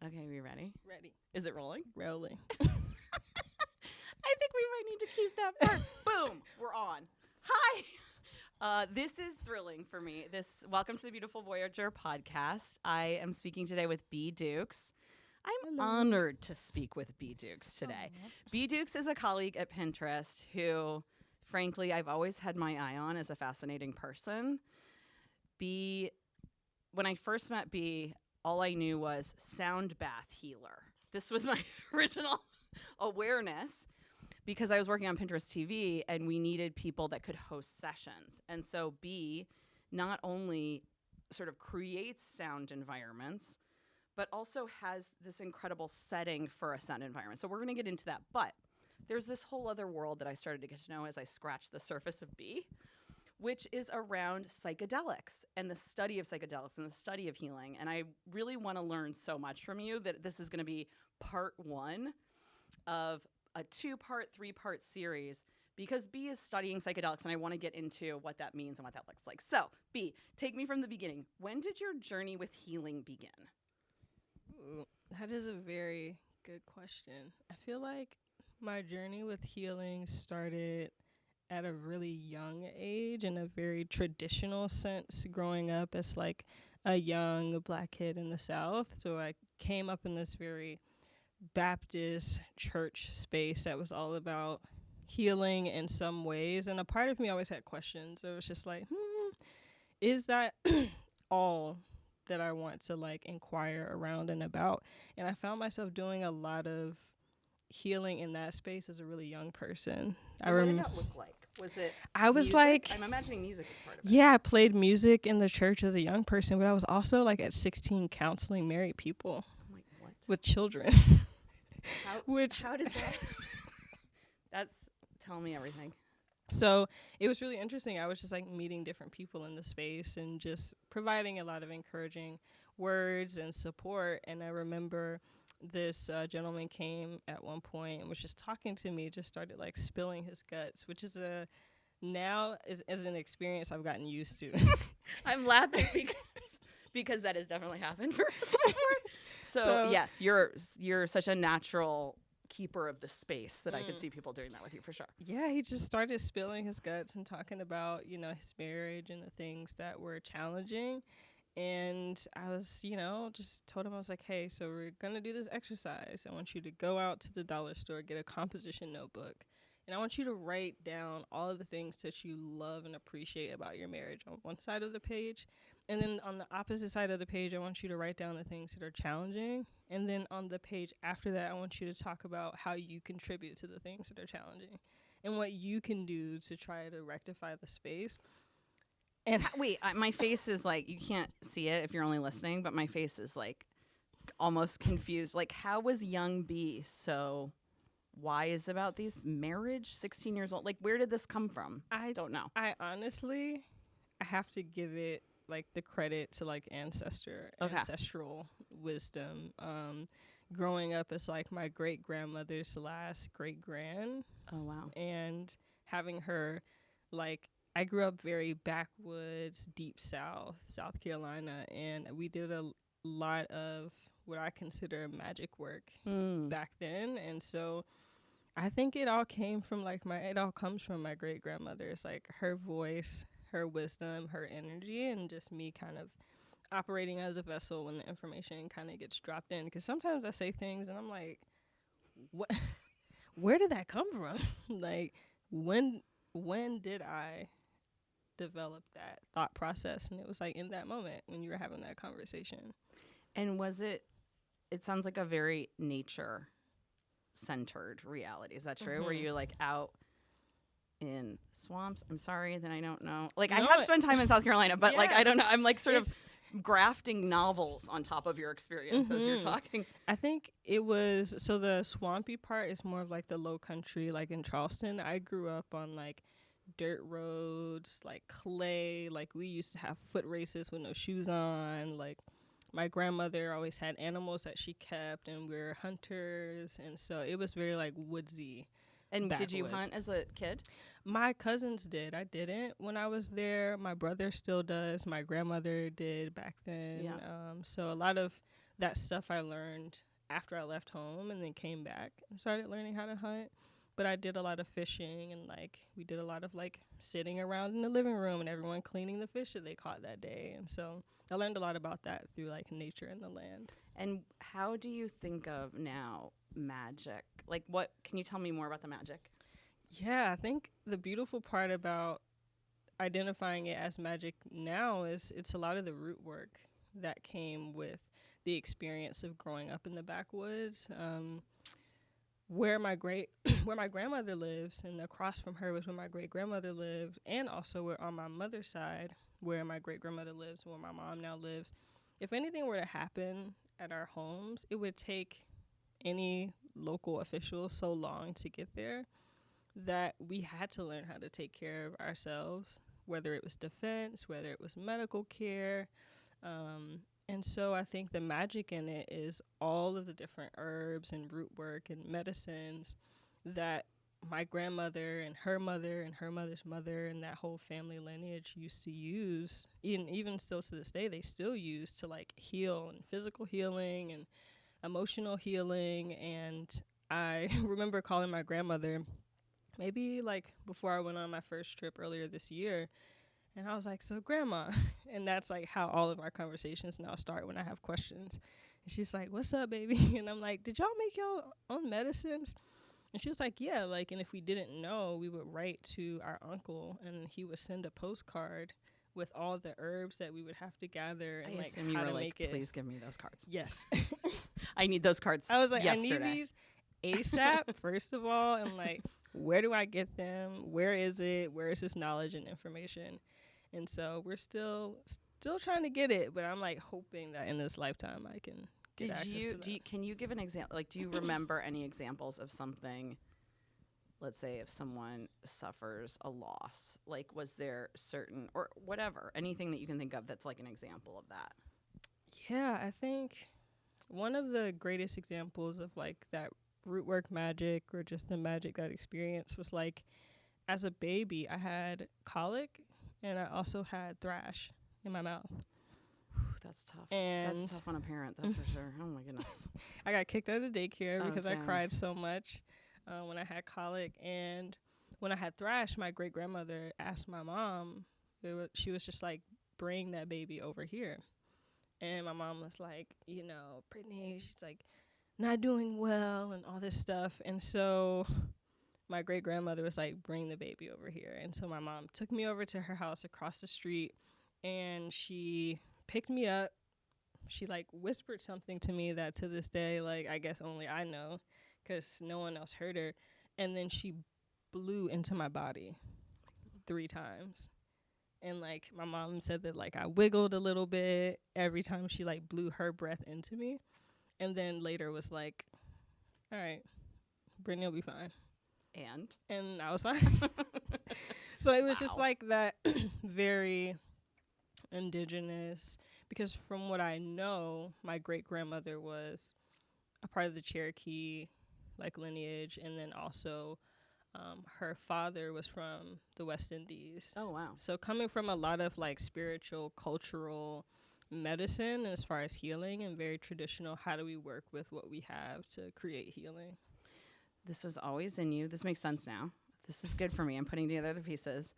Okay, are you ready? Ready. Is it rolling? Rolling. I think we might need to keep that part. Boom, we're on. Hi. This is thrilling for me. Welcome to the Beautiful Voyager podcast. I am speaking today with B. Dukes. I'm honored to speak with B. Dukes today. B. Dukes is a colleague at Pinterest who, frankly, I've always had my eye on as a fascinating person. B, when I first met B, all I knew was sound bath healer. This was my original awareness because I was working on Pinterest TV and we needed people that could host sessions. And so B not only sort of creates sound environments, but also has this incredible setting for a sound environment. So we're going to get into that. But there's this whole other world that I started to get to know as I scratched the surface of B, which is around psychedelics and the study of psychedelics and the study of healing. And I really want to learn so much from you that this is going to be part one of a 2-part, 3-part series because B is studying psychedelics and I want to get into what that means and what that looks like. So, B, take me from the beginning. When did your journey with healing begin? Ooh, that is a very good question. I feel like my journey with healing started at a really young age in a very traditional sense, growing up as like a young Black kid in the South. So I came up in this very Baptist church space that was all about healing in some ways. And a part of me always had questions. It was just like, is that all that I want to like inquire around and about? And I found myself doing a lot of healing in that space as a really young person. What did that look like? Was it I was music? like, I'm imagining music is part of it. Yeah, I played music in the church as a young person, but I was also like at 16 counseling married people I'm like, what? with children. How did that? Tell me everything. So it was really interesting. I was just like meeting different people in the space and just providing a lot of encouraging words and support. And I remember this gentleman came at one point and was just talking to me, just started like spilling his guts, which is now is an experience I've gotten used to. I'm laughing because that has definitely happened for before. So yes, you're such a natural keeper of the space that I could see people doing that with you for sure. Yeah, he just started spilling his guts and talking about, his marriage and the things that were challenging. And I was, just told him, I was like, hey, so we're going to do this exercise. I want you to go out to the dollar store, get a composition notebook. And I want you to write down all of the things that you love and appreciate about your marriage on one side of the page. And then on the opposite side of the page, I want you to write down the things that are challenging. And then on the page after that, I want you to talk about how you contribute to the things that are challenging and what you can do to try to rectify the space. And wait, my face is like, you can't see it if you're only listening, but my face is like almost confused. Like, how was young B so wise about these marriage, 16 years old? Like, where did this come from? I don't know. I honestly, I have to give it like the credit to like ancestral wisdom. Growing up as like my great grandmother's last great grand. Oh wow. And having her like, I grew up very backwoods, deep South Carolina, and we did a lot of what I consider magic work back then. And so I think it all came from like it all comes from my great grandmother. It's like her voice, her wisdom, her energy, and just me kind of operating as a vessel when the information kind of gets dropped in. Because sometimes I say things and I'm like, what? Where did that come from? Like, when did I develop that thought process? And it was like in that moment when you were having that conversation. And was it sounds like a very nature centered reality. Is that true? Were you like out in swamps? I'm sorry that I don't know. Like, no, I have spent time in South Carolina, but like, I don't know. I'm like sort of grafting novels on top of your experience as you're talking. I think it was, so the swampy part is more of like the low country, like in Charleston. I grew up on like dirt roads, like clay. Like we used to have foot races with no shoes on. Like my grandmother always had animals that she kept, and we were hunters, and so it was very like woodsy. And did you hunt as a kid? My cousins did. I didn't when I was there. My brother still does. My grandmother did back then. Yeah. So a lot of that stuff I learned after I left home and then came back and started learning how to hunt. But I did a lot of fishing, and like we did a lot of like sitting around in the living room and everyone cleaning the fish that they caught that day. And so I learned a lot about that through like nature and the land. And how do you think of now magic? Like, what can you tell me more about the magic? Yeah, I think the beautiful part about identifying it as magic now is it's a lot of the root work that came with the experience of growing up in the backwoods. Where my where my grandmother lives, and across from her was where my great grandmother lived, and also where on my mother's side where my great grandmother lives, where my mom now lives. If anything were to happen at our homes, it would take any local official so long to get there that we had to learn how to take care of ourselves, whether it was defense, whether it was medical care. And so I think the magic in it is all of the different herbs and root work and medicines that my grandmother and her mother's mother and that whole family lineage used to use. Even still to this day, they still use to like heal, and physical healing and emotional healing. And I remember calling my grandmother maybe like before I went on my first trip earlier this year. And I was like, so grandma, and that's like how all of our conversations now start when I have questions. And she's like, what's up, baby? And I'm like, did y'all make your own medicines? And she was like, yeah, like, and if we didn't know, we would write to our uncle and he would send a postcard with all the herbs that we would have to gather and like how to make it. Please give me those cards. Yes. I need those cards. I was like, yesterday. I need these ASAP, first of all, and like, where do I get them? Where is it? Where is this knowledge and information? And so we're still trying to get it, but I'm like hoping that in this lifetime I can get access to that. Can you give an example? Like, do you remember any examples of something? Let's say if someone suffers a loss, like was there certain or whatever, anything that you can think of that's like an example of that? Yeah, I think one of the greatest examples of like that root work magic or just the magic that experience was like as a baby I had colic and I also had thrush in my mouth. That's tough. And that's tough on a parent, that's for sure. Oh my goodness. I got kicked out of daycare because I damn. cried so much when I had colic. And when I had thrush, my great grandmother asked my mom, she was just like, bring that baby over here. And my mom was like, you know, Brittany, she's like not doing well and all this stuff. And so my great grandmother was like, bring the baby over here. And so my mom took me over to her house across the street and she picked me up. She like whispered something to me that to this day, like I guess only I know because no one else heard her. And then she blew into my body 3 times. And like my mom said that like I wiggled a little bit every time she like blew her breath into me. And then later was like, all right, Brittany will be fine. And I was fine. So it was just like that very indigenous, because from what I know, my great grandmother was a part of the Cherokee like lineage, and then also her father was from the West Indies. Oh wow. So coming from a lot of like spiritual, cultural medicine as far as healing, and very traditional, how do we work with what we have to create healing? This was always in you. This makes sense now. This is good for me. I'm putting together the pieces.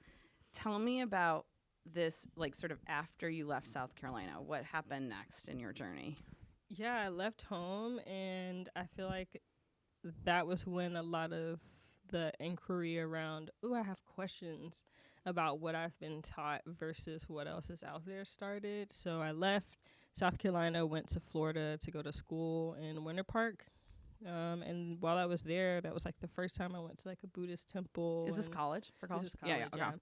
Tell me about this, like sort of after you left South Carolina. What happened next in your journey? Yeah, I left home, and I feel like that was when a lot of the inquiry around, I have questions about what I've been taught versus what else is out there started. So I left South Carolina, went to Florida to go to school in Winter Park. And while I was there, that was like the first time I went to like a Buddhist temple. Is this college? For college? This is college, yeah. Okay.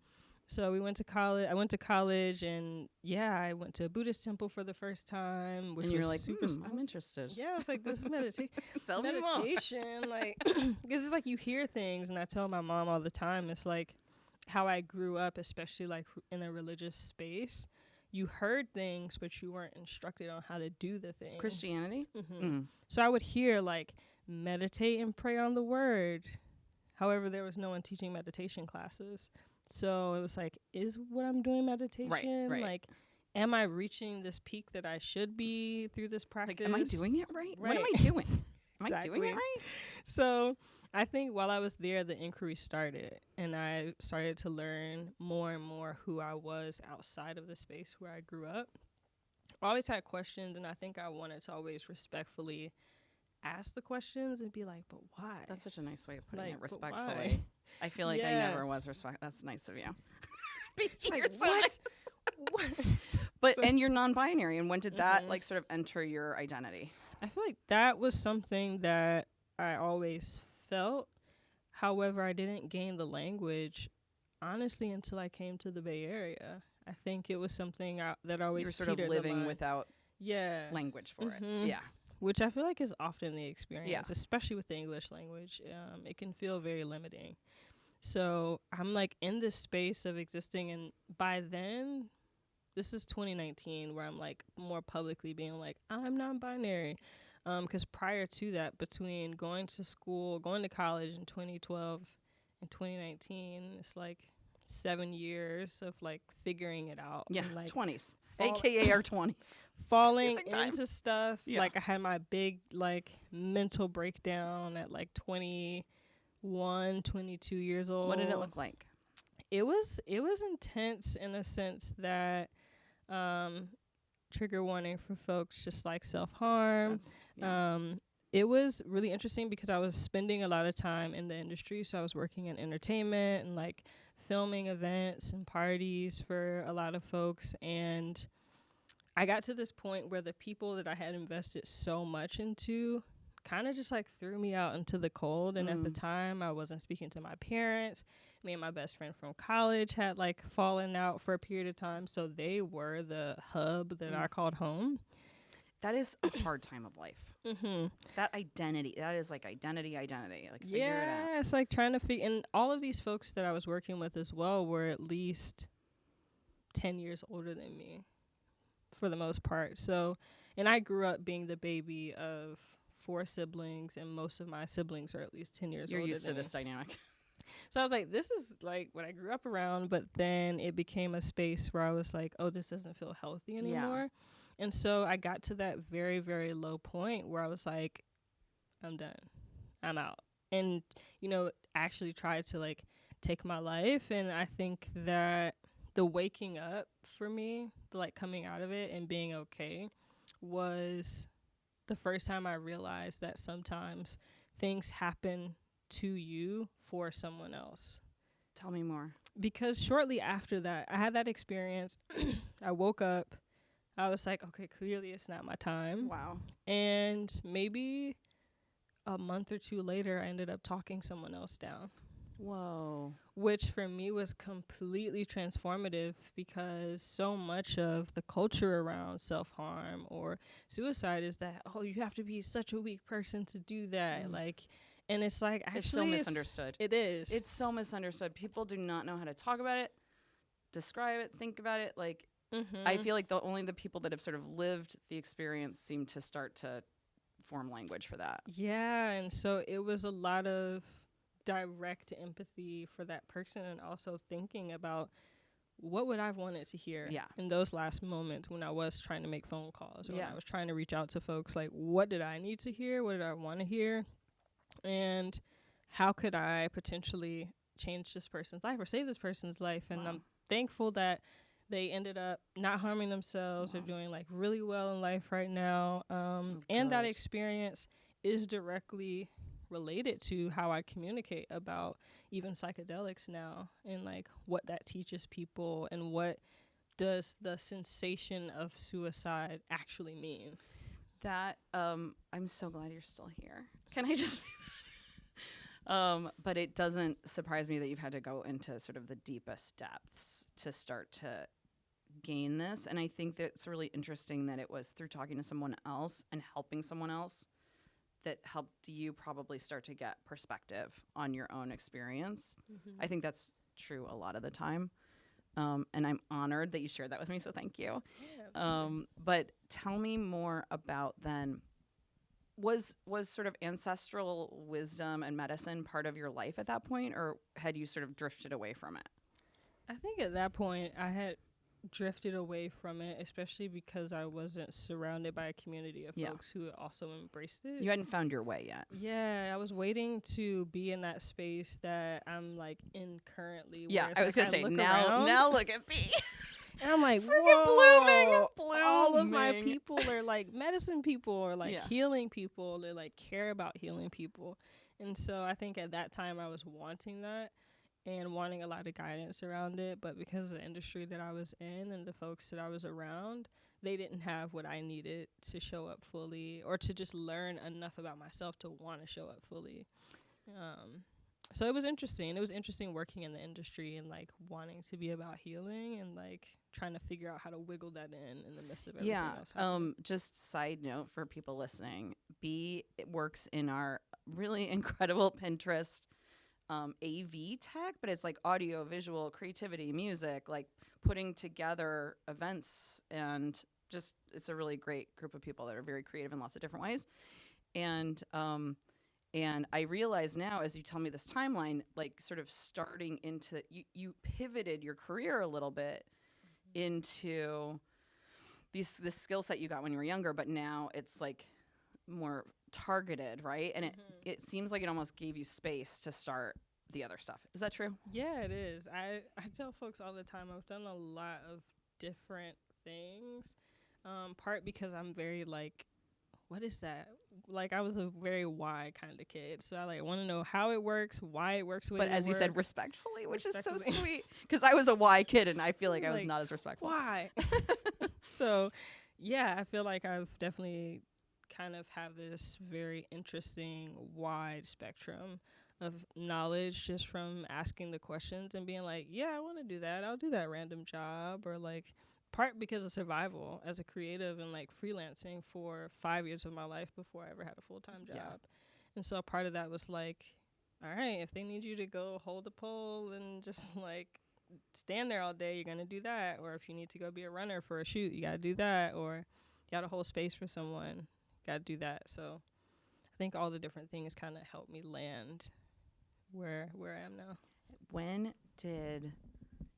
So we went to college. I went to college, and I went to a Buddhist temple for the first time, which and you're was like, super. I'm interested. Yeah, it's like, this is meditation. Tell me more. Meditation, like, because it's like you hear things, and I tell my mom all the time, it's like how I grew up, especially like in a religious space. You heard things, but you weren't instructed on how to do the things. Christianity? Mm-hmm. Mm. So I would hear like meditate and pray on the word. However, there was no one teaching meditation classes. So it was like, is what I'm doing meditation? Right. Like, am I reaching this peak that I should be through this practice? Like, am I doing it right? What am Right. I doing? Am I doing Exactly. it right? So I think while I was there, the inquiry started, and I started to learn more and more who I was outside of the space where I grew up. I always had questions, and I think I wanted to always respectfully ask the questions and be like, but why? That's such a nice way of putting Like, it, but respectfully. why? I feel like I Yeah. never was respect. That's nice of you. Like, You're so what? nice. What? But So- and you're non-binary, and when did that Mhm. like sort of enter your identity? I feel like that was something that I always felt. However, I didn't gain the language, honestly, until I came to the Bay Area. I think it was something that always You were sort of teetered the living line. without Yeah. language for Mhm. it. Yeah. Which I feel like is often the experience, Yeah. especially with the English language. It can feel very limiting. So I'm like in this space of existing, and by then, this is 2019, where I'm like more publicly being like, I'm non-binary. Because prior to that, between going to college in 2012 and 2019, it's like 7 years of like figuring it out. Yeah. And, like 20s, fall- aka our 20s. falling confusing time. into stuff. Yeah. Like I had my big like mental breakdown at like 21, 22 years old. What did it look like? It was intense in a sense that trigger warning for folks just like self-harm. That's, yeah. It was really interesting because I was spending a lot of time in the industry. So I was working in entertainment and like filming events and parties for a lot of folks. And I got to this point where the people that I had invested so much into kind of just like threw me out into the cold. And at the time, I wasn't speaking to my parents. Me and my best friend from college had like fallen out for a period of time. So they were the hub that I called home. That is a hard time of life. Mm-hmm. That identity. That is like identity. Like figure it out. Yeah, it's like trying to figure. And all of these folks that I was working with as well were at least 10 years older than me for the most part. So, and I grew up being the baby of 4 siblings, and most of my siblings are at least 10 years You're older used to than this me. dynamic. So I was like, this is like what I grew up around, but then it became a space where I was like, oh, this doesn't feel healthy anymore. And so I got to that very, very low point where I was like, I'm done. I'm out. And, actually tried to like take my life. And I think that the waking up for me, the like coming out of it and being okay, was the first time I realized that sometimes things happen to you for someone else. Tell me more. Because shortly after that, I had that experience. I woke up. I was like, okay, clearly it's not my time. Wow. And maybe a month or 2 later, I ended up talking someone else down. Whoa. Which for me was completely transformative, because so much of the culture around self-harm or suicide is that, oh, you have to be such a weak person to do that. And it's like, actually, It's so misunderstood. It is. It's so misunderstood. People do not know how to talk about it, describe it, think about it. Like, I feel like only the people that have sort of lived the experience seem to start to form language for that. Yeah, and so it was a lot of direct empathy for that person, and also thinking about what would I have wanted to hear in those last moments when I was trying to make phone calls, or when I was trying to reach out to folks. Like, what did I need to hear? What did I want to hear? And how could I potentially change this person's life or save this person's life? And I'm thankful that they ended up not harming themselves. They're doing like really well in life right now. And that experience is directly related to how I communicate about even psychedelics now, and like what that teaches people, and what does the sensation of suicide actually mean. That I'm so glad you're still here. Can I just but it doesn't surprise me that you've had to go into sort of the deepest depths to start to gain this. And I think that it's really interesting that it was through talking to someone else and helping someone else that helped you probably start to get perspective on your own experience. I think that's true a lot of the time. And I'm honored that you shared that with me, so thank you. But tell me more about then, was sort of ancestral wisdom and medicine part of your life at that point, or had you sort of drifted away from it? I think at that point I had drifted away from it, especially because I wasn't surrounded by a community of folks who also embraced it. You hadn't found your way yet. Yeah, I was waiting to be in that space that I'm like in currently. Yeah, where I was like gonna say now now look at me. And I'm like, Freaking whoa, blooming. all of my people are like medicine people or like healing people. They like care about healing people. And so I think at that time I was wanting that and wanting a lot of guidance around it. But because of the industry that I was in and the folks that I was around, they didn't have what I needed to show up fully or to just learn enough about myself to want to show up fully. So it was interesting. It was interesting working in the industry and like wanting to be about healing and like trying to figure out how to wiggle that in the midst of everything else. Just side note for people listening, B works in our really incredible Pinterest AV tech, but it's like audio, visual, creativity, music, like putting together events, and just it's a really great group of people that are very creative in lots of different ways. And I realize now, as you tell me this timeline, like sort of starting into, you pivoted your career a little bit into this skill set you got when you were younger, but now it's like more targeted, right? And it seems like it almost gave you space to start the other stuff. Is that true? Yeah, it is. I tell folks all the time, I've done a lot of different things, part because I'm very like, what is that? Like I was a very why kind of kid. So I like want to know how it works, why it works. But as you said, respectfully, which is so sweet. Because I was a why kid and I feel like I was not as respectful. Why? So yeah, I feel like I've definitely kind of have this very interesting wide spectrum of knowledge just from asking the questions and being like, yeah, I want to do that. I'll do that random job, or like part because of survival as a creative and like freelancing for 5 years of my life before I ever had a full-time job. Yeah. And so a part of that was like, all right, if they need you to go hold a pole and just like stand there all day, you're going to do that. Or if you need to go be a runner for a shoot, you got to do that. Or you got to hold space for someone, got to do that. So I think all the different things kind of helped me land where I am now. When did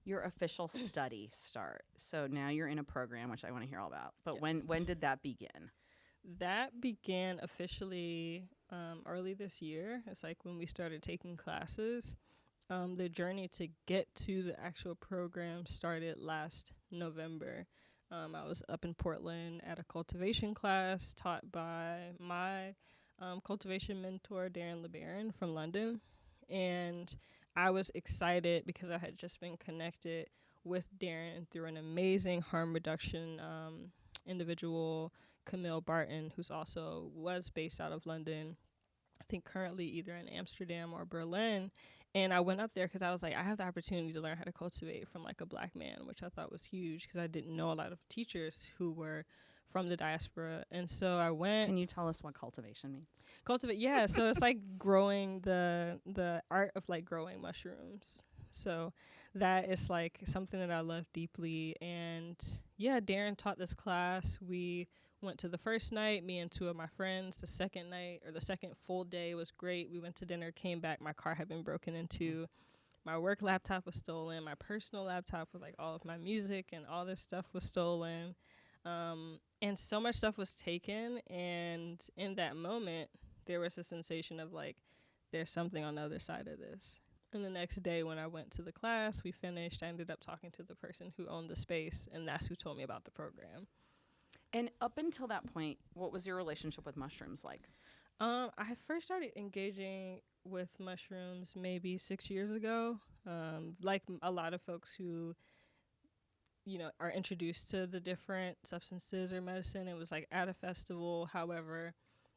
your official study start? So now you're in a program, which I want to hear all about. But when did that begin? That began officially early this year. It's like when we started taking classes. The journey to get to the actual program started last November. I was up in Portland at a cultivation class taught by my cultivation mentor, Darren LeBaron from London. And I was excited because I had just been connected with Darren through an amazing harm reduction individual, Camille Barton, who's also was based out of London, I think currently either in Amsterdam or Berlin. And I went up there because I was like, I have the opportunity to learn how to cultivate from like a Black man, which I thought was huge because I didn't know a lot of teachers who were from the diaspora. And so I went. Can you tell us what cultivation means? Cultivate, yeah. So it's like growing the art of like growing mushrooms. So that is like something that I love deeply. And yeah, Darren taught this class. We went to the first night, me and two of my friends. The second night, or the second full day, was great. We went to dinner, came back. My car had been broken into. My work laptop was stolen. My personal laptop with like all of my music and all this stuff was stolen. And so much stuff was taken. And in that moment, there was a sensation of like, there's something on the other side of this. And the next day when I went to the class, we finished, I ended up talking to the person who owned the space, and that's who told me about the program. And up until that point, what was your relationship with mushrooms like? I first started engaging with mushrooms maybe 6 years ago. Like a lot of folks who, you know, are introduced to the different substances or medicine. It was like at a festival. However,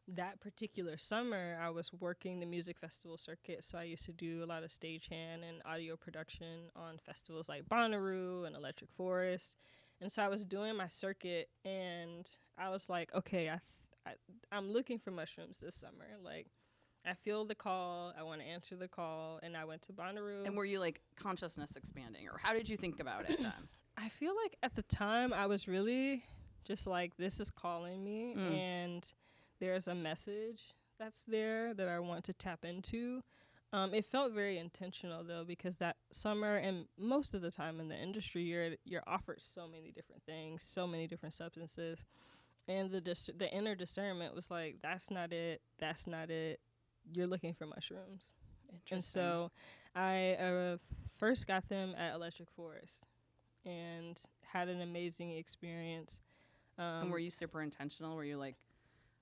that particular summer, I was working the music festival circuit. So I used to do a lot of stagehand and audio production on festivals like Bonnaroo and Electric Forest. And so I was doing my circuit, and I was like, okay, I'm looking for mushrooms this summer. Like, I feel the call. I want to answer the call. And I went to Bonnaroo. And were you like consciousness expanding, or how did you think about it then? I feel like at the time I was really just like, this is calling me, and there's a message that's there that I want to tap into. It felt very intentional though, because that summer and most of the time in the industry, you're offered so many different things, so many different substances, and the inner discernment was like, that's not it, that's not it. You're looking for mushrooms, and so I first got them at Electric Forest and had an amazing experience. And were you super intentional? Were you like,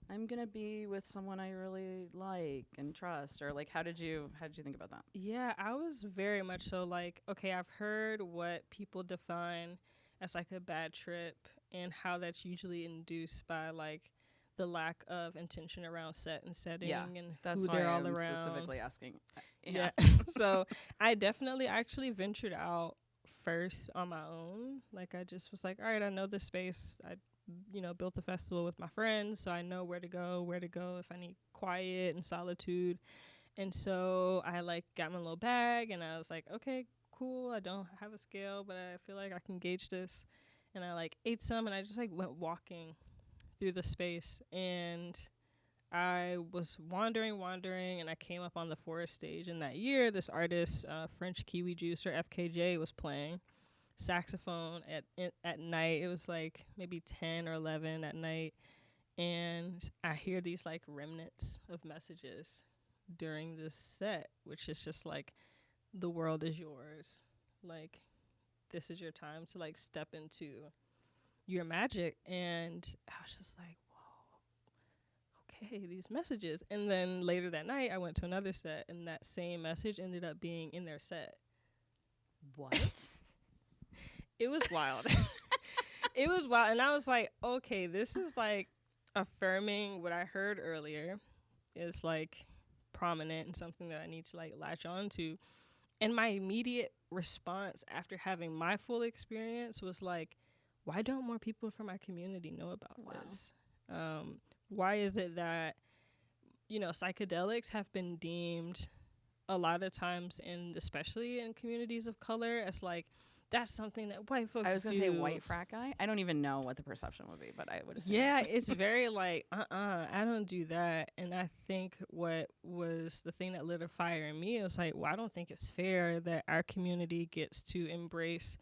I'm gonna be with someone I really like and trust, or like how did you think about that? Yeah, I was very much so like, okay, I've heard what people define as like a bad trip and how that's usually induced by like the lack of intention around set and setting and that's who why they're all I'm around. specifically asking. Yeah. So I definitely actually ventured out first on my own. Like I just was like, all right, I know this space. I built the festival with my friends, so I know where to go if I need quiet and solitude. And so I like got my little bag and I was like, okay, cool. I don't have a scale, but I feel like I can gauge this. And I like ate some and I just like went walking through the space, and I was wandering and I came up on the forest stage. And that year this artist, French Kiwi Juice, or FKJ, was playing saxophone at night. It was like maybe 10 or 11 at night, and I hear these like remnants of messages during this set, which is just like, the world is yours, like this is your time to like step into your magic. And I was just like, whoa, okay, these messages. And then later that night I went to another set, and that same message ended up being in their set. What? It was wild. It was wild. And I was like, okay, this is like affirming what I heard earlier is like prominent and something that I need to like latch on to. And my immediate response after having my full experience was like, why don't more people from my community know about this? Why is it that, psychedelics have been deemed a lot of times, and especially in communities of color, as like, that's something that white folks do. I was going to say white frat guy. I don't even know what the perception would be, but I would assume. Yeah, it's very like, I don't do that. And I think what was the thing that lit a fire in me was like, well, I don't think it's fair that our community gets to embrace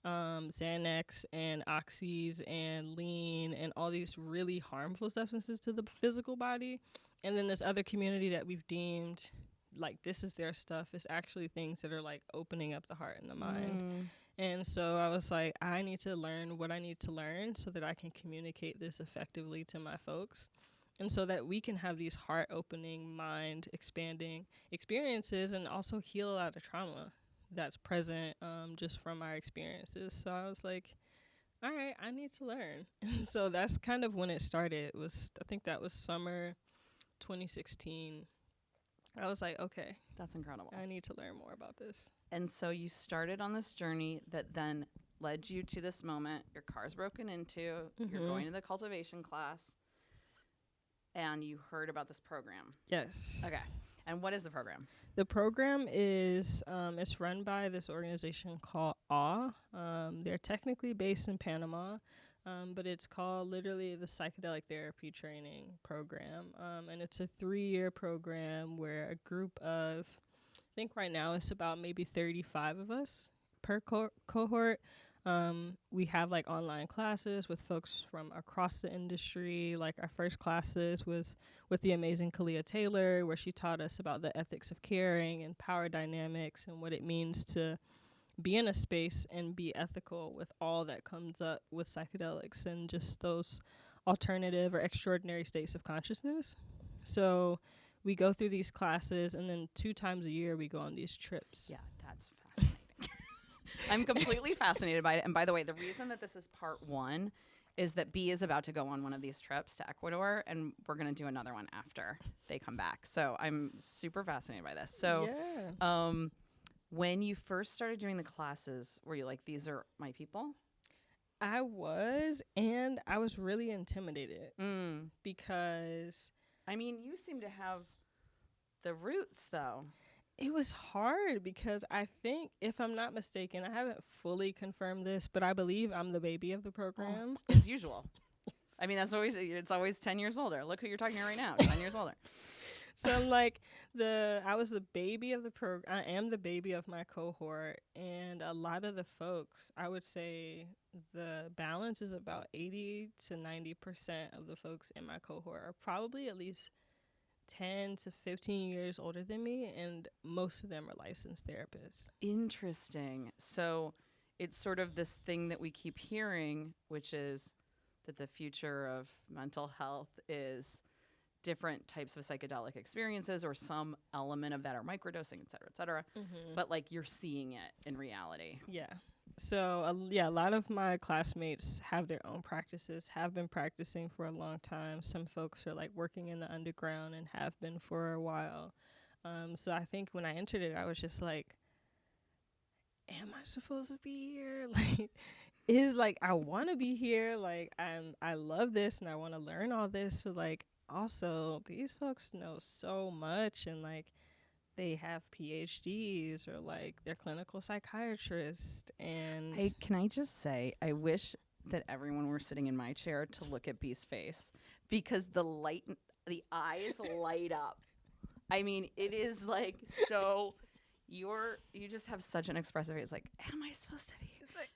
Xanax and oxys and lean and all these really harmful substances to the physical body. And then this other community that we've deemed like this is their stuff is actually things that are like opening up the heart and the mind. And so I was like, I need to learn what I need to learn so that I can communicate this effectively to my folks, and so that we can have these heart-opening, mind-expanding experiences and also heal a lot of trauma that's present just from our experiences. So I was like, all right, I need to learn. And so that's kind of when it started. I think that was summer 2016. I was like, okay, that's incredible. I need to learn more about this. And so you started on this journey that then led you to this moment. Your car's broken into. You're going to the cultivation class, and you heard about this program. Yes. Okay. And what is the program? The program is it's run by this organization called AWE. They're technically based in Panama, but it's called literally the Psychedelic Therapy Training Program. And it's a 3-year program where a group of, I think right now it's about maybe 35 of us per cohort. We have like online classes with folks from across the industry. Like our first classes was with the amazing Kalia Taylor, where she taught us about the ethics of caring and power dynamics and what it means to be in a space and be ethical with all that comes up with psychedelics and just those alternative or extraordinary states of consciousness. So we go through these classes, and then 2 times a year we go on these trips. Yeah, that's fascinating. I'm completely fascinated by it. And by the way, the reason that this is part 1 is that B is about to go on one of these trips to Ecuador, and we're going to do another one after they come back. So I'm super fascinated by this. So when you first started doing the classes, were you like, these are my people? I was, and I was really intimidated because... I mean, you seem to have the roots, though. It was hard because I think, if I'm not mistaken, I haven't fully confirmed this, but I believe I'm the baby of the program. As usual. Yes. I mean, it's always 10 years older. Look who you're talking to right now, 10 years older. So I'm like I was the baby of the I am the baby of my cohort, and a lot of the folks, I would say the balance is about 80 to 90% of the folks in my cohort are probably at least 10 to 15 years older than me, and most of them are licensed therapists. Interesting. So it's sort of this thing that we keep hearing, which is that the future of mental health is different types of psychedelic experiences or some element of that, or microdosing, et cetera, et cetera. But like you're seeing it in reality. Yeah. So, a lot of my classmates have their own practices, have been practicing for a long time. Some folks are like working in the underground and have been for a while. So I think when I entered it, I was just like, am I supposed to be here? Like, is like, I want to be here. Like, I love this and I want to learn all this. But like, also, these folks know so much, and like, they have PhDs or like they're clinical psychiatrists. And Can I just say, I wish that everyone were sitting in my chair to look at B's face, because the eyes light up. I mean, it is like so. You just have such an expressive face. Like, am I supposed to be? It's like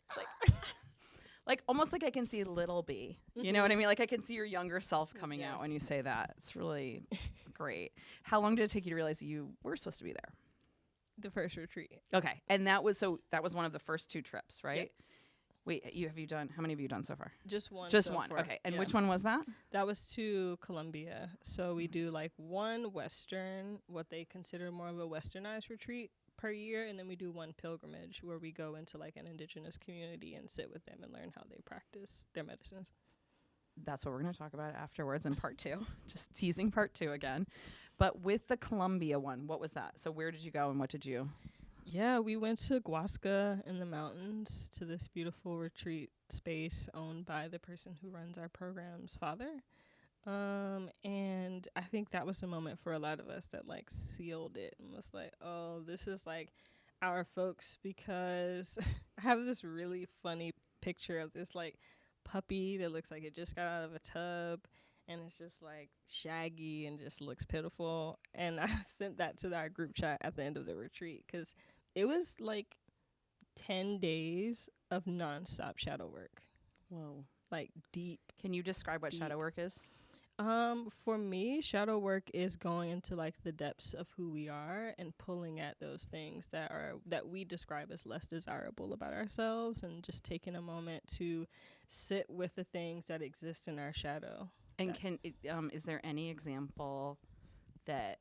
like almost like I can see little B. You know what I mean? Like I can see your younger self coming out when you say that. It's really great. How long did it take you to realize you were supposed to be there? The first retreat. Okay, and that was one of the first 2 trips, right? Yep. Wait, how many have you done so far? Just one. Just one. Far. Okay, and which one was that? That was to Colombia. So we do like one Western, what they consider more of a westernized retreat per year, and then we do one pilgrimage where we go into like an indigenous community and sit with them and learn how they practice their medicines. That's what we're going to talk about afterwards in part 2. Just teasing part 2 again. But with the Colombia one, what was that? So where did you go and what did you? Yeah, we went to Guasca in the mountains to this beautiful retreat space owned by the person who runs our program's father. And I think that was the moment for a lot of us that like sealed it and was like, oh, this is like our folks, because I have this really funny picture of this like puppy that looks like it just got out of a tub, and it's just like shaggy and just looks pitiful. And I sent that to our group chat at the end of the retreat, because it was like 10 days of nonstop shadow work. Whoa. Like deep. Can you describe what shadow work is? For me, shadow work is going into like the depths of who we are and pulling at those things that we describe as less desirable about ourselves, and just taking a moment to sit with the things that exist in our shadow. And is there any example that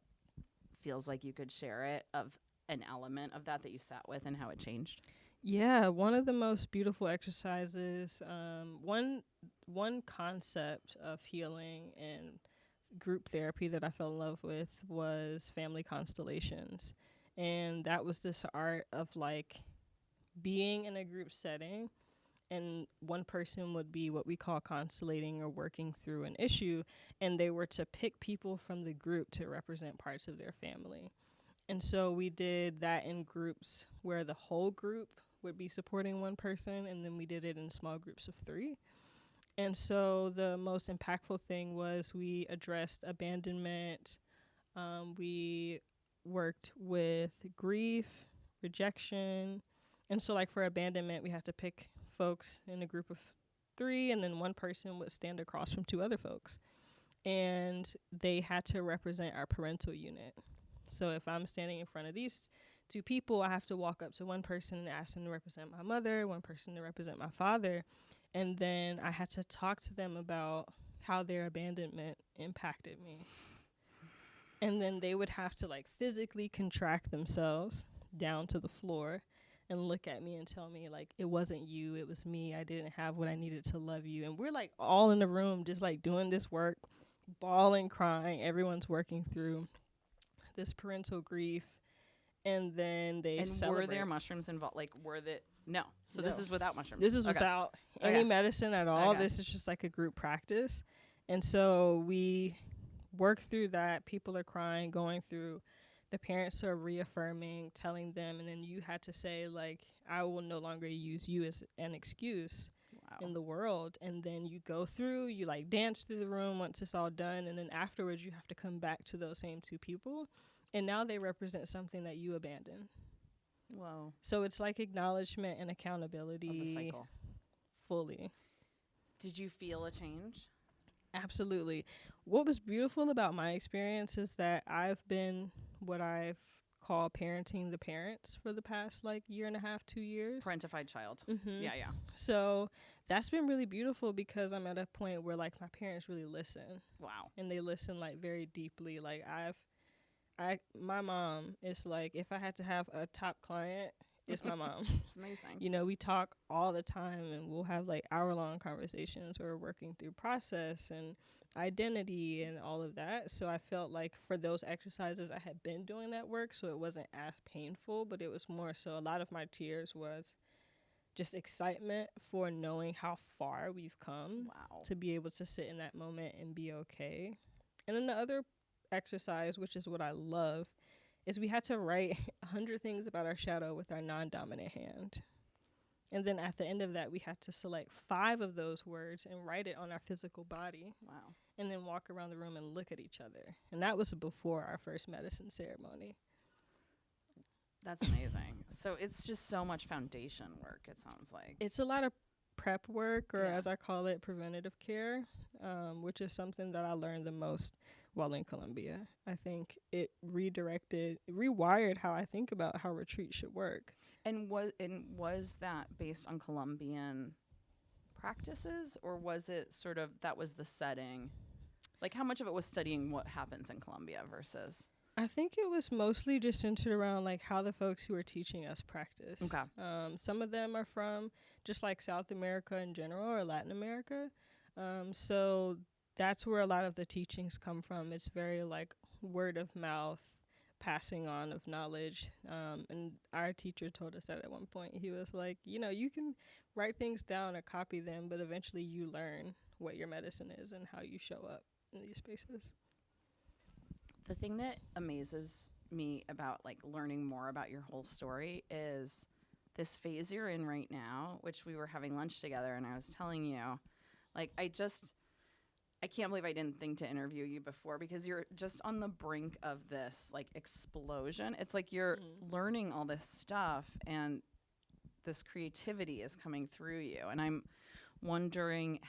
feels like you could share it of an element of that you sat with and how it changed? Yeah, one of the most beautiful exercises, one concept of healing and group therapy that I fell in love with was family constellations. And that was this art of like being in a group setting, and one person would be what we call constellating or working through an issue, and they were to pick people from the group to represent parts of their family. And so we did that in groups where the whole group would be supporting one person, and then we did it in small groups of 3. And so the most impactful thing was we addressed abandonment. We worked with grief, rejection. And so like for abandonment, we had to pick folks in a group of 3, and then one person would stand across from 2 other folks. And they had to represent our parental unit. So if I'm standing in front of these 2 people, I have to walk up to one person and ask them to represent my mother, one person to represent my father. And then I had to talk to them about how their abandonment impacted me. And then they would have to like physically contract themselves down to the floor and look at me and tell me like, it wasn't you, it was me. I didn't have what I needed to love you. And we're like all in the room just like doing this work, bawling, crying. Everyone's working through this parental grief. And then they celebrate. Were there mushrooms involved? Like, no. So No. This is without mushrooms. This is without any medicine at all. Okay. This is just like a group practice. And so we work through that. People are crying, going through. The parents are reaffirming, telling them, and then you had to say, like, I will no longer use you as an excuse. in the world. And then you go through, you like dance through the room once it's all done, and then afterwards you have to come back to those same two people, and now they represent something that you abandoned. Whoa. So it's like acknowledgement and Of accountability the cycle. fully. Did you feel a change? Absolutely. What was beautiful about my experience is that I've been what I've called parenting the parents for the past like year and a half, 2 years. Parentified child. Mm-hmm. Yeah, yeah. So that's been really beautiful because I'm at a point where like my parents really listen. Wow. And they listen like very deeply. Like my mom is like, if I had to have a top client, it's my mom. It's amazing. You know, we talk all the time and we'll have like hour-long conversations where we're working through process and identity and all of that. So I felt like for those exercises, I had been doing that work, so it wasn't as painful, but it was more so a lot of my tears was just excitement for knowing how far we've come. Wow. To be able to sit in that moment and be okay. And then the other exercise, which is what I love, is we had to write 100 things about our shadow with our non-dominant hand. And then at the end of that, we had to select 5 of those words and write it on our physical body. Wow. And then walk around the room and look at each other. And that was before our first medicine ceremony. That's amazing. So it's just so much foundation work, it sounds like. It's a lot of prep work, or Yeah. as I call it, preventative care, which is something that I learned the most while in Colombia. I think it rewired how I think about how retreat should work. And was that based on Colombian practices, or was it sort of that was the setting? Like, how much of it was studying what happens in Colombia versus? I think it was mostly just centered around like how the folks who are teaching us practice. Okay. Some of them are from just like South America in general or Latin America. So that's where a lot of the teachings come from. It's very like word of mouth, passing on of knowledge. And our teacher told us that at one point. He was like, you know, you can write things down or copy them, but eventually you learn what your medicine is and how you show up in these spaces. The thing that amazes me about like learning more about your whole story is this phase you're in right now, which we were having lunch together and I was telling you, like, I can't believe I didn't think to interview you before, because you're just on the brink of this like explosion. It's like you're learning all this stuff and this creativity is coming through you. And I'm wondering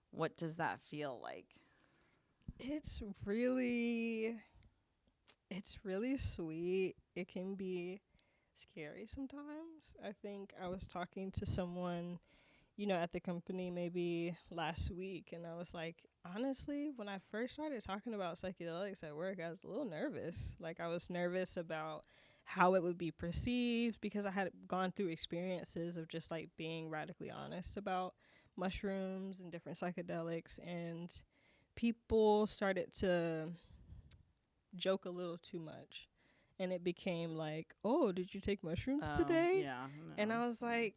what does that feel like? It's really sweet. It can be scary sometimes. I think I was talking to someone, you know, at the company maybe last week, and I was like, honestly, when I first started talking about psychedelics at work, I was a little nervous. Like, I was nervous about how it would be perceived because I had gone through experiences of just like being radically honest about mushrooms and different psychedelics, and people started to joke a little too much, and it became like, oh, did you take mushrooms today? Yeah. No, and I was like,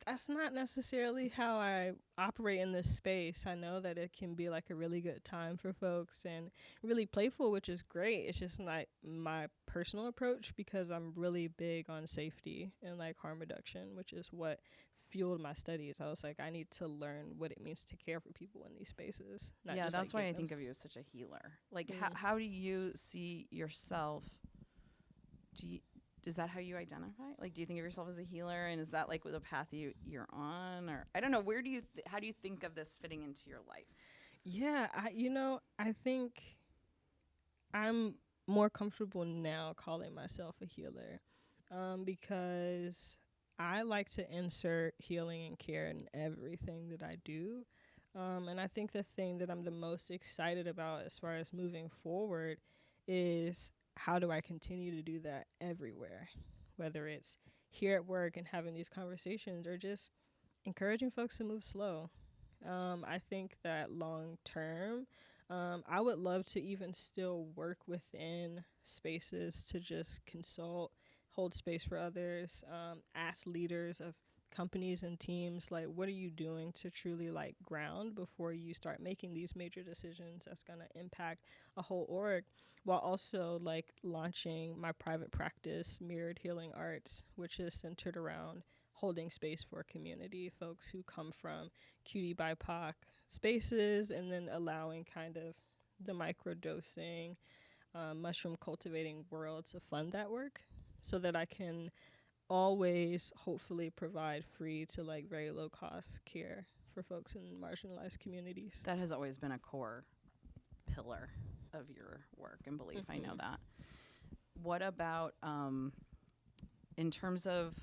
that's not necessarily how I operate in this space. I know that it can be like a really good time for folks and really playful, which is great. It's just not my personal approach because I'm really big on safety and like harm reduction, which is what fueled my studies. I was like, I need to learn what it means to care for people in these spaces. Yeah, just, that's like, why I give think them. of you as such a healer. Like, how do you see yourself? Is that how you identify? Like, do you think of yourself as a healer, and is that like the path you're on, or I don't know? Where do you how do you think of this fitting into your life? Yeah, I think I'm more comfortable now calling myself a healer, because I like to insert healing and care in everything that I do. And I think the thing that I'm the most excited about as far as moving forward is how do I continue to do that everywhere, whether it's here at work and having these conversations or just encouraging folks to move slow. I think that long term, I would love to even still work within spaces to just consult, hold space for others, ask leaders of companies and teams, like, what are you doing to truly like ground before you start making these major decisions that's going to impact a whole org, while also like launching my private practice, Mirrored Healing Arts, which is centered around holding space for community, folks who come from cutie BIPOC spaces, and then allowing kind of the microdosing, mushroom cultivating world to fund that work so that I can always hopefully provide free to like very low cost care for folks in marginalized communities. That has always been a core pillar of your work and belief. I know that. What about in terms of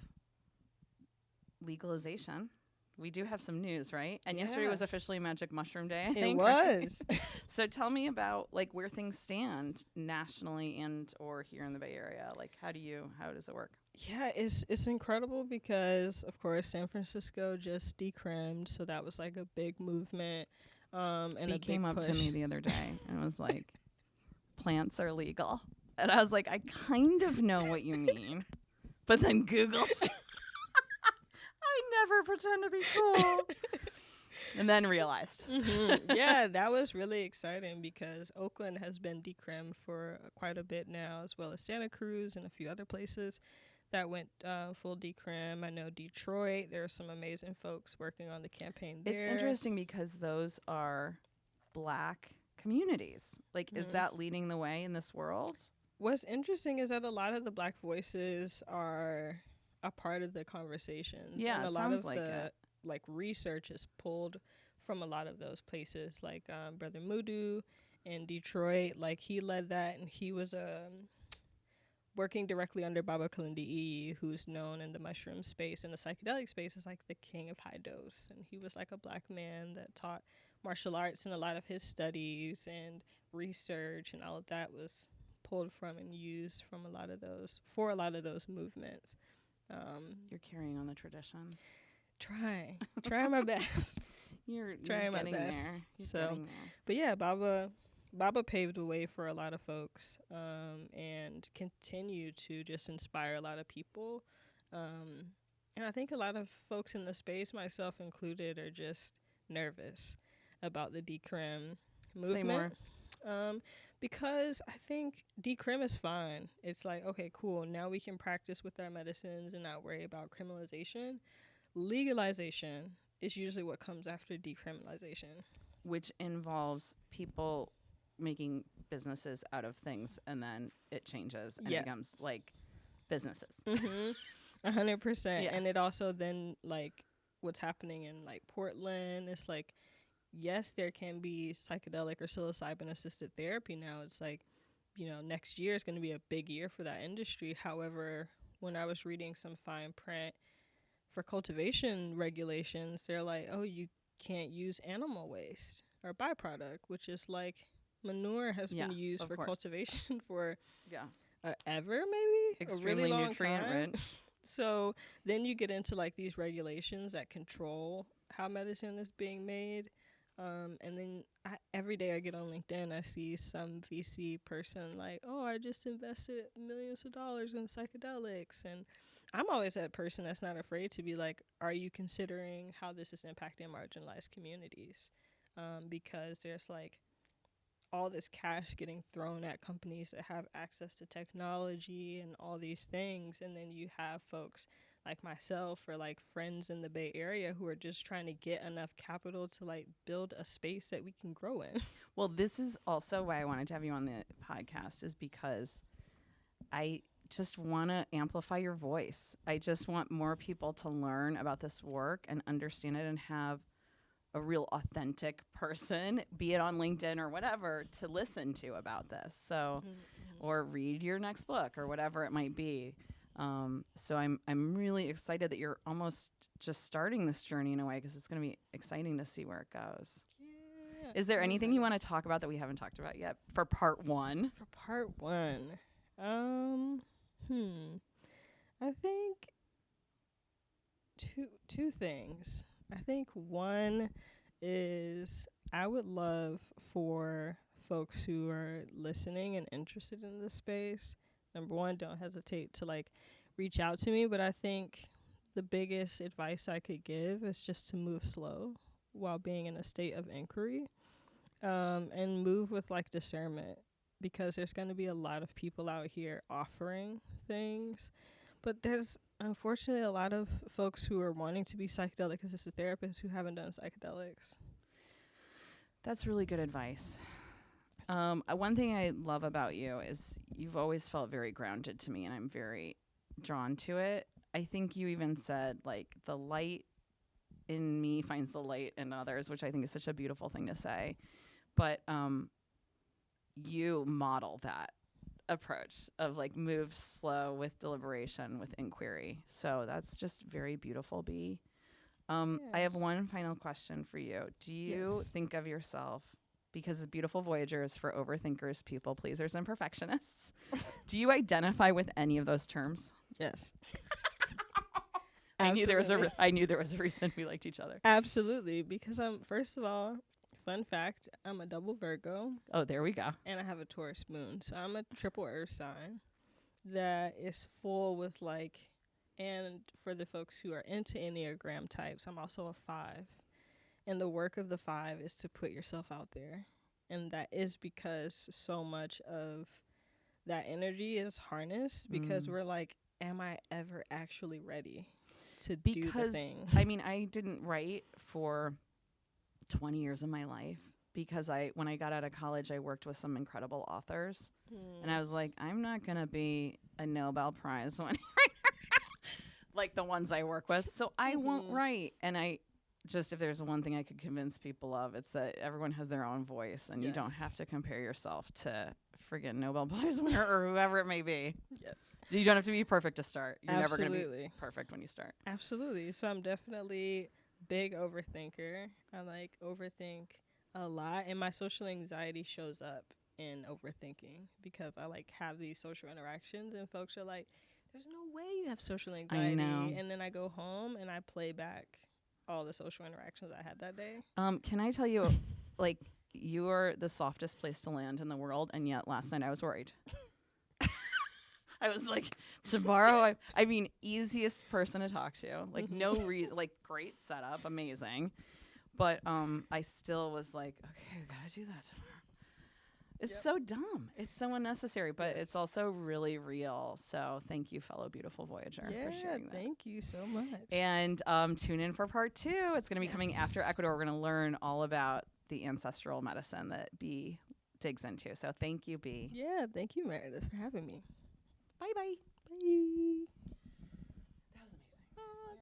legalization? We do have some news, right? And yesterday was officially Magic Mushroom Day, I think. It was. So tell me about like where things stand nationally and or here in the Bay Area. Like how does it work? Yeah, it's incredible because of course San Francisco just decrimmed, so that was like a big movement. And he came up to me the other day and was like, plants are legal. And I was like, I kind of know what you mean. But then Google's I never pretend to be cool. And then realized. Yeah, that was really exciting because Oakland has been decrimmed for quite a bit now, as well as Santa Cruz and a few other places that went full decrim. I know Detroit, there are some amazing folks working on the campaign there. It's interesting because those are Black communities. Like, is that leading the way in this world? What's interesting is that a lot of the Black voices are a part of the conversations. Yeah, and a it lot sounds of like the it. like research is pulled from a lot of those places, like Brother Mudu in Detroit. Like he led that, and he was working directly under Baba Kalindi, who's known in the mushroom space and the psychedelic space as like the king of high dose. And he was like a Black man that taught martial arts, and a lot of his studies and research and all of that was pulled from and used from a lot of those movements. You're carrying on the tradition. Trying my best. You're trying my getting best. there. You're So, getting there. but yeah, Baba paved the way for a lot of folks, and continue to just inspire a lot of people. And I think a lot of folks in the space, myself included, are just nervous about the decrim movement. Say more. Because I think decrim is fine. It's like, okay, cool. Now we can practice with our medicines and not worry about criminalization. Legalization is usually what comes after decriminalization. Which involves people making businesses out of things, and then it changes and it becomes like businesses. 100%. Yeah. And it also then, like, what's happening in, like, Portland, it's like, yes, there can be psychedelic or psilocybin-assisted therapy now. It's like, you know, next year is going to be a big year for that industry. However, when I was reading some fine print for cultivation regulations, they're like, oh, you can't use animal waste or byproduct, which is like manure has been used for cultivation for ever, maybe? Extremely a really long nutrient time. rich. So then you get into like these regulations that control how medicine is being made. And then every day I get on LinkedIn, I see some VC person like, oh, I just invested millions of dollars in psychedelics. And I'm always that person that's not afraid to be like, are you considering how this is impacting marginalized communities? Because there's like all this cash getting thrown at companies that have access to technology and all these things. And then you have folks like myself or like friends in the Bay Area who are just trying to get enough capital to like build a space that we can grow in. Well, this is also why I wanted to have you on the podcast, is because I just want to amplify your voice. I just want more people to learn about this work and understand it and have a real authentic person, be it on LinkedIn or whatever, to listen to about this. So, or read your next book or whatever it might be. So I'm really excited that you're almost just starting this journey in a way, because it's going to be exciting to see where it goes. Yeah. Is there anything you want to talk about that we haven't talked about yet for part one? For part one, I think two things. I think one is I would love for folks who are listening and interested in this space, number one, don't hesitate to like reach out to me. But I think the biggest advice I could give is just to move slow while being in a state of inquiry, and move with like discernment, because there's going to be a lot of people out here offering things, but there's Unfortunately, a lot of folks who are wanting to be psychedelic assisted therapists who haven't done psychedelics. That's really good advice. One thing I love about you is you've always felt very grounded to me, and I'm very drawn to it. I think you even said, like, the light in me finds the light in others, which I think is such a beautiful thing to say. But you model that approach of, like, move slow with deliberation, with inquiry. So that's just very beautiful, B. I have one final question for you. Do you think of yourself, because Beautiful Voyager is for overthinkers, people pleasers, and perfectionists, do you identify with any of those terms? Yes. I knew there was a reason we liked each other. Absolutely, because first of all, fun fact, I'm a double Virgo. Oh, there we go. And I have a Taurus moon. So I'm a triple earth sign that is full with, like, and for the folks who are into Enneagram types, I'm also a 5. And the work of the 5 is to put yourself out there. And that is because so much of that energy is harnessed because we're like, am I ever actually ready to do the thing? I mean, I didn't write for 20 years of my life because when I got out of college, I worked with some incredible authors. And I was like, I'm not going to be a Nobel Prize winner like the ones I work with. So I won't write. And if there's one thing I could convince people of, it's that everyone has their own voice and you don't have to compare yourself to friggin' Nobel Prize winner or whoever it may be. Yes. You don't have to be perfect to start. You're Absolutely. never going to be perfect when you start. Absolutely. So I'm definitely big overthinker. I like overthink a lot, and my social anxiety shows up in overthinking because I like have these social interactions and folks are like, there's no way you have social anxiety. I know. And then I go home and I play back all the social interactions I had that day. Can I tell you, like, you are the softest place to land in the world, and yet last night I was worried. I was like, tomorrow, I mean, easiest person to talk to. Like, no reason, like, great setup, amazing. But I still was like, okay, I gotta do that tomorrow. It's so dumb. It's so unnecessary, but it's also really real. So thank you, fellow Beautiful Voyager, for sharing that. Thank you so much. And tune in for part 2. It's going to be coming after Ecuador. We're going to learn all about the ancestral medicine that B digs into. So thank you, B. Yeah, thank you, Meredith, for having me. Bye-bye. Bye.